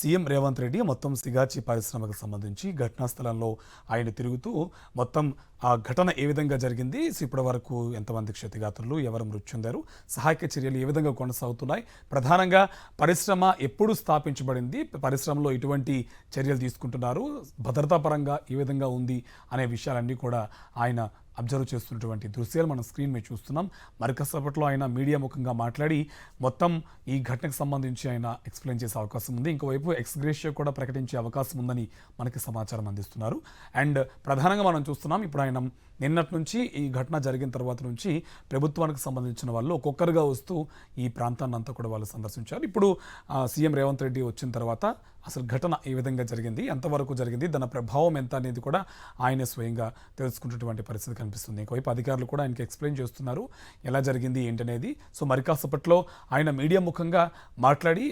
CM Revanth Reddy మొత్తం సిగాచి పరిశ్రమకు సంబంధించి ఘటనా స్థలంలో ఆయన తిరుగుతూ మొత్తం ఆ ఘటన ఏ విధంగా జరిగింది, ఇప్పటి వరకు ఎంతమంది క్షతిగాత్రులు, ఎవరు మృతి చెందారు, సహాయక చర్యలు ఏ విధంగా కొనసాగుతున్నాయి, ప్రధానంగా పరిశ్రమ ఎప్పుడు స్థాపించబడింది, పరిశ్రమలో ఎటువంటి చర్యలు తీసుకుంటున్నారు, భద్రతా పరంగా ఏ విధంగా ఉంది అనే విషయాలన్నీ కూడా ఆయన అబ్జర్వ్ చేస్తున్నటువంటి దృశ్యాలు మనం స్క్రీన్ మీద చూస్తున్నాం. మరికసేపట్లో ఆయన మీడియా ముఖంగా మాట్లాడి మొత్తం ఈ ఘటనకు సంబంధించి ఆయన ఎక్స్ప్లెయిన్ చేసే అవకాశం ఉంది. ఇంకోవైపు ఎక్స్గ్రేషియో కూడా ప్రకటించే అవకాశం ఉందని మనకి సమాచారం అందిస్తున్నారు. అండ్ ప్రధానంగా మనం చూస్తున్నాం, ఇప్పుడు ఆయన నిన్నటి నుంచి ఈ ఘటన జరిగిన తర్వాత నుంచి ప్రభుత్వానికి సంబంధించిన వాళ్ళు ఒక్కొక్కరుగా వస్తూ ఈ ప్రాంతాన్ని అంతా కూడా వాళ్ళు సందర్శించారు. ఇప్పుడు సీఎం రేవంత్ రెడ్డి వచ్చిన తర్వాత అసలు ఘటన ఏ విధంగా జరిగింది, ఎంతవరకు జరిగింది, దాని ప్రభావం ఎంత అనేది కూడా ఆయన స్వయంగా తెలుసుకున్నటువంటి పరిస్థితి కనిపిస్తుంది. ఇంకోవైపు అధికారులు కూడా ఆయనకి ఎక్స్ప్లెయిన్ చేస్తున్నారు ఎలా జరిగింది ఏంటనేది. సో మరికాసేపట్లో ఆయన మీడియా ముఖంగా మాట్లాడి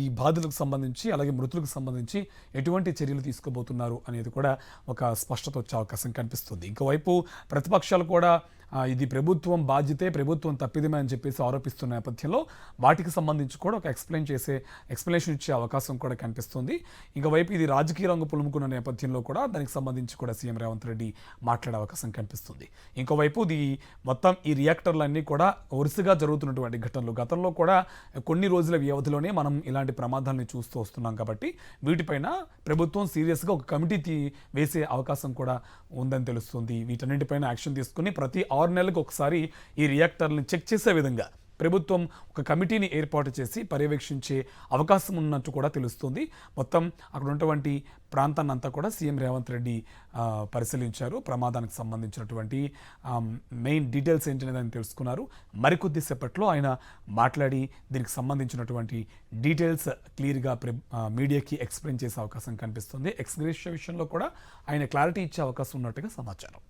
ఈ బాధలకు సంబంధించి అలాగే మృతులకు సంబంధించి ఎటువంటి చర్యలు తీసుకోబోతున్నారు అనేది కూడా ఒక స్పష్టత వచ్చే అవకాశం కనిపిస్తుంది. ఇంకోవైపు ప్రతిపక్షాలు కూడా ఇది ప్రభుత్వం బాధ్యతే, ప్రభుత్వం తప్పిదమే అని చెప్పేసి ఆరోపిస్తున్న నేపథ్యంలో వాటికి సంబంధించి కూడా ఒక ఎక్స్ప్లెనేషన్ ఇచ్చే అవకాశం కూడా కనిపిస్తుంది. ఇంకోవైపు ఇది రాజకీయ రంగు పులుముకున్న నేపథ్యంలో కూడా దానికి సంబంధించి కూడా సీఎం రేవంత్ రెడ్డి మాట్లాడే అవకాశం కనిపిస్తుంది. ఇంకోవైపు మొత్తం ఈ రియాక్టర్లన్నీ కూడా వరుసగా జరుగుతున్నటువంటి ఘటనలు, గతంలో కూడా కొన్ని రోజుల వ్యవధిలోనే మనం ఇలాంటి ప్రమాదాలను చూస్తూ వస్తున్నాం కాబట్టి వీటిపైన ప్రభుత్వం సీరియస్గా ఒక కమిటీ వేసే అవకాశం కూడా ఉందని తెలుస్తుంది. వీటన్నిటిపైన యాక్షన్ తీసుకుని ప్రతి 6 నెలలకు ఒకసారి ఈ రియాక్టర్లను చెక్ చేసే విధంగా ప్రభుత్వం ఒక కమిటీని ఏర్పాటు చేసి పర్యవేక్షించే అవకాశం ఉన్నట్టు కూడా తెలుస్తుంది. మొత్తం అక్కడ ఉన్నటువంటి ప్రాంతాన్ని అంతా కూడా సీఎం రేవంత్ రెడ్డి పరిశీలించారు. ప్రమాదానికి సంబంధించినటువంటి మెయిన్ డీటెయిల్స్ ఏంటనేది తెలుసుకున్నారు. మరికొద్ది సేపట్లో ఆయన మాట్లాడి దీనికి సంబంధించినటువంటి డీటెయిల్స్ క్లియర్గా మీడియాకి ఎక్స్ప్లెయిన్ చేసే అవకాశం కనిపిస్తుంది. ఎక్స్గ్రేషియో విషయంలో కూడా ఆయన క్లారిటీ ఇచ్చే అవకాశం ఉన్నట్టుగా సమాచారం.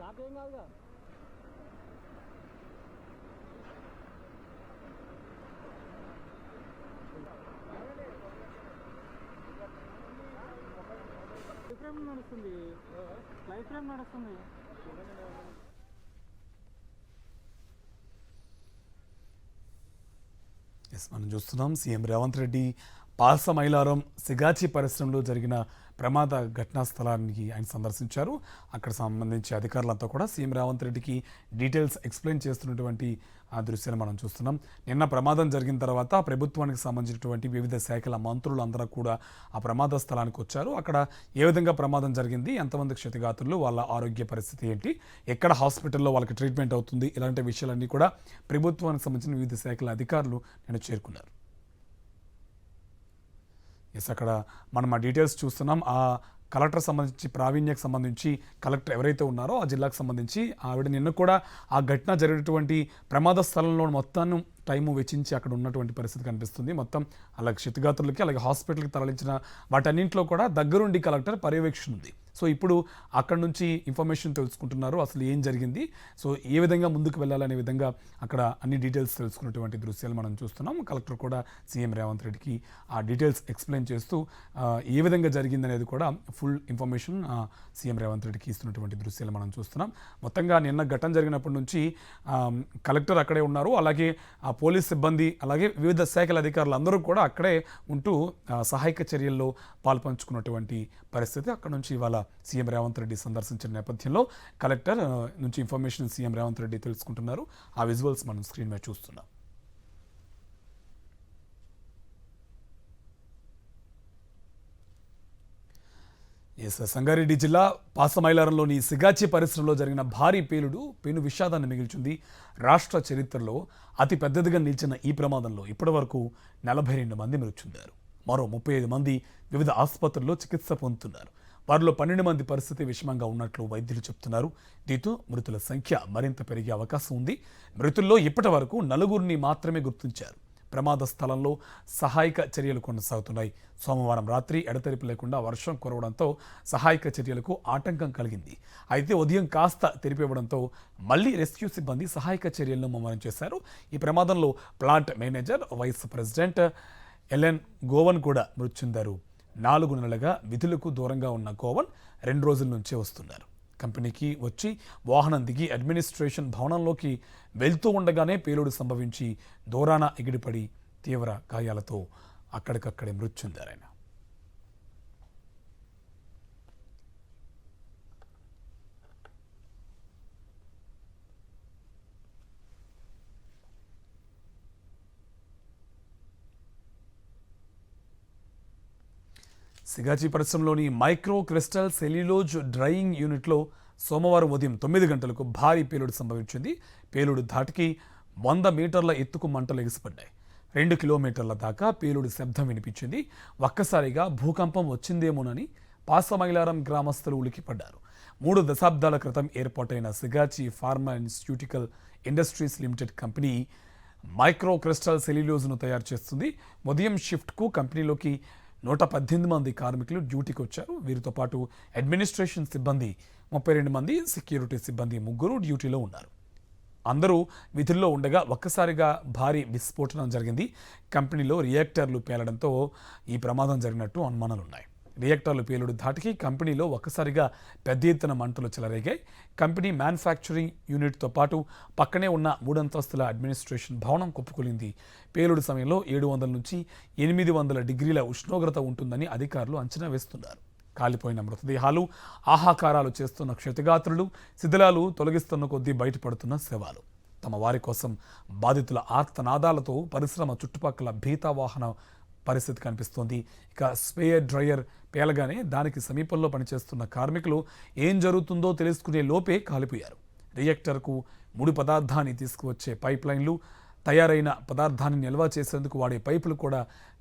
నాకేం కాదుగా లైఫ్ ఫ్రేమ్ నడుస్తుంది. మనం చూస్తున్నాం సీఎం రేవంత్ రెడ్డి పాల్స మైలారం సిగాచి పరిశ్రమలో జరిగిన ప్రమాద ఘటనా స్థలానికి ఆయన సందర్శించారు. అక్కడ సంబంధించి అధికారులంతా కూడా సీఎం రేవంత్ రెడ్డికి డీటెయిల్స్ ఎక్స్ప్లెయిన్ చేస్తున్నటువంటి ఆ దృశ్యాన్ని మనం చూస్తున్నాం. నిన్న ప్రమాదం జరిగిన తర్వాత ప్రభుత్వానికి సంబంధించినటువంటి వివిధ శాఖల మంత్రులు అందరూ కూడా ఆ ప్రమాద స్థలానికి వచ్చారు. అక్కడ ఏ విధంగా ప్రమాదం జరిగింది, ఎంతమంది క్షతిగాత్రులు, వాళ్ళ ఆరోగ్య పరిస్థితి ఏంటి, ఎక్కడ హాస్పిటల్లో వాళ్ళకి ట్రీట్మెంట్ అవుతుంది, ఇలాంటి విషయాలన్నీ కూడా ప్రభుత్వానికి సంబంధించిన వివిధ శాఖల అధికారులు నేను చేరుకున్నారు. అక్కడ మనం ఆ డీటెయిల్స్ చూస్తున్నాం. ఆ కలెక్టర్ సంబంధించి ప్రావీణ్యకు సంబంధించి కలెక్టర్ ఎవరైతే ఉన్నారో ఆ జిల్లాకు సంబంధించి ఆవిడ నిన్న కూడా ఆ ఘటన జరిగినటువంటి ప్రమాద స్థలంలో మొత్తాన్ని టైము వెచ్చించి అక్కడ ఉన్నటువంటి పరిస్థితి కనిపిస్తుంది. మొత్తం అలాగే క్షతిగాత్రులకి అలాగే హాస్పిటల్కి తరలించిన వాటన్నింటిలో కూడా దగ్గరుండి కలెక్టర్ పర్యవేక్షణ ఉంది. సో ఇప్పుడు అక్కడ నుంచి ఇన్ఫర్మేషన్ తెలుసుకుంటున్నారు, అసలు ఏం జరిగింది, సో ఏ విధంగా ముందుకు వెళ్ళాలనే విధంగా అక్కడ అన్ని డీటెయిల్స్ తెలుసుకున్నటువంటి దృశ్యాలు మనం చూస్తున్నాం. కలెక్టర్ కూడా సీఎం రేవంత్ రెడ్డికి ఆ డీటెయిల్స్ ఎక్స్ప్లెయిన్ చేస్తూ ఏ విధంగా జరిగిందనేది కూడా ఫుల్ ఇన్ఫర్మేషన్ సీఎం రేవంత్ రెడ్డికి ఇస్తున్నటువంటి దృశ్యాలు మనం చూస్తున్నాం. మొత్తంగా నిన్న ఘటన జరిగినప్పటి నుంచి కలెక్టర్ అక్కడే ఉన్నారు, అలాగే ఆ పోలీస్ సిబ్బంది, అలాగే వివిధ శాఖల అధికారులు అందరూ కూడా అక్కడే ఉంటూ సహాయక చర్యల్లో పాల్పంచుకున్నటువంటి పరిస్థితి. అక్కడ నుంచి ఇవాళ సీఎం రేవంత్ రెడ్డి సందర్శించిన నేపథ్యంలో కలెక్టర్ నుంచి ఇన్ఫర్మేషన్ సీఎం రేవంత్ రెడ్డి తెలుసుకుంటున్నారు. ఆ విజువల్స్ మనం స్క్రీన్ మీద చూస్తున్నాం. సంగారెడ్డి జిల్లా పాసమైలారంలోని సిగాచి పరిశ్రమలో జరిగిన భారీ పేలుడు పెను విషాదాన్ని మిగిల్చింది. రాష్ట్ర చరిత్రలో అతి పెద్దదిగా నిలిచిన ఈ ప్రమాదంలో ఇప్పటివరకు 42 మంది మృతి చెందారు. మరో 35 మంది వివిధ ఆసుపత్రుల్లో చికిత్స పొందుతున్నారు. వారిలో 12 మంది పరిస్థితి విషమంగా ఉన్నట్లు వైద్యులు చెబుతున్నారు. దీంతో మృతుల సంఖ్య మరింత పెరిగే అవకాశం ఉంది. మృతుల్లో ఇప్పటి వరకు 4 మాత్రమే గుర్తించారు. ప్రమాద స్థలంలో సహాయక చర్యలు కొనసాగుతున్నాయి. సోమవారం రాత్రి ఎడతెరిపి లేకుండా వర్షం కురవడంతో సహాయక చర్యలకు ఆటంకం కలిగింది. అయితే ఉదయం కాస్త తెరిపివ్వడంతో మళ్లీ రెస్క్యూ సిబ్బంది సహాయక చర్యలను ముమ్మరం చేశారు. ఈ ప్రమాదంలో plant manager, vice president LN Govan కూడా మృతి చెందారు. 4 నెలలుగా విధులకు దూరంగా ఉన్న గోవన్ 2 రోజుల నుంచే వస్తున్నారు. కంపెనీకి వచ్చి వాహనం దిగి అడ్మినిస్ట్రేషన్ భవనంలోకి వెళ్తూ ఉండగానే పేలుడు సంభవించి దూరాన ఎగిడిపడి తీవ్ర గాయాలతో అక్కడికక్కడే మృతి చెందారాయన. సిగాచి పరిశ్రమలోని మైక్రో క్రిస్టల్ సెల్యులోజ్ డ్రైయింగ్ యూనిట్లో సోమవారం ఉదయం 9 గంటలకు భారీ పేలుడు సంభవించింది. పేలుడు ధాటికి 100 మీటర్ల ఎత్తుకు మంటలు ఎగిసిపడ్డాయి. 2 కిలోమీటర్ల దాకా పేలుడు శబ్దం వినిపించింది. ఒక్కసారిగా భూకంపం వచ్చిందేమోనని పాసమైలారం గ్రామస్తులు ఉలికిపడ్డారు. 3 దశాబ్దాల క్రితం ఏర్పాటైన Sigachi pharmaceutical industries limited company micro crystal సెల్యులోజ్ను తయారు చేస్తుంది. ఉదయం షిఫ్ట్కు కంపెనీలోకి 118 మంది కార్మికులు డ్యూటీకి వచ్చారు. వీరితో పాటు అడ్మినిస్ట్రేషన్ సిబ్బంది 32 మంది, సెక్యూరిటీ సిబ్బంది 3 డ్యూటీలో ఉన్నారు. అందరూ విధుల్లో ఉండగా ఒక్కసారిగా భారీ విస్ఫోటనం జరిగింది. కంపెనీలో రియాక్టర్లు పేలడంతో ఈ ప్రమాదం జరిగినట్టు అనుమానాలున్నాయి. రియాక్టర్లు పేలుడు ధాటికి కంపెనీలో ఒక్కసారిగా పెద్ద ఎత్తున మంటలు చెలరేగాయి. కంపెనీ మ్యానుఫ్యాక్చరింగ్ యూనిట్తో పాటు పక్కనే ఉన్న 3 అంతస్తుల అడ్మినిస్ట్రేషన్ భవనం కుప్పకూలింది. పేలుడు సమయంలో 700 నుంచి 800 డిగ్రీల ఉష్ణోగ్రత ఉంటుందని అధికారులు అంచనా వేస్తున్నారు. కాలిపోయిన మృతదేహాలు, ఆహాకారాలు చేస్తున్న క్షతగాత్రులు, శిథిలాలు తొలగిస్తున్న కొద్దీ బయటపడుతున్న శవాలు. తమ వారి కోసం బాధితుల ఆర్తనాదాలతో పరిశ్రమ చుట్టుపక్కల భీతావాహన పరిస్థితి కనిపిస్తోంది. ఇక స్పేయర్ డ్రైయర్ పేలగానే దానికి సమీపంలో పనిచేస్తున్న కార్మికులు ఏం జరుగుతుందో తెలుసుకునే లోపే కాలిపోయారు. రియాక్టర్కు ముడి పదార్థాన్ని తీసుకువచ్చే పైప్ లైన్లు, తయారైన పదార్థాన్ని నిల్వ చేసేందుకు వాడే పైపులు కూడా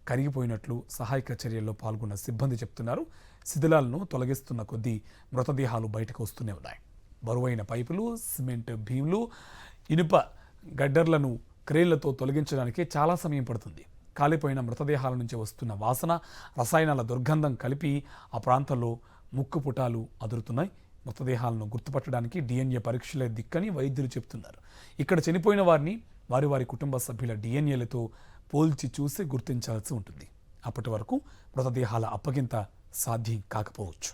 కరిగిపోయినట్లు సహాయక చర్యల్లో పాల్గొన్న సిబ్బంది చెప్తున్నారు. శిథిలాలను తొలగిస్తున్న కొద్దీ మృతదేహాలు బయటకు వస్తూనే ఉన్నాయి. బరువైన పైపులు, సిమెంట్ భీములు, ఇనుప గడ్డర్లను క్రేన్లతో తొలగించడానికి చాలా సమయం పడుతుంది. కాలిపోయిన మృతదేహాల నుంచి వస్తున్న వాసన, రసాయనాల దుర్గంధం కలిపి ఆ ప్రాంతంలో ముక్కుపుటాలు అదురుతున్నాయి. మృతదేహాలను గుర్తుపట్టడానికి DNA పరీక్షలే దిక్కని వైద్యులు చెబుతున్నారు. ఇక్కడ చనిపోయిన వారిని వారి కుటుంబ సభ్యుల DNAలతో పోల్చి చూసి గుర్తించాల్సి ఉంటుంది. అప్పటి వరకు మృతదేహాల అప్పగింత సాధ్యం కాకపోవచ్చు.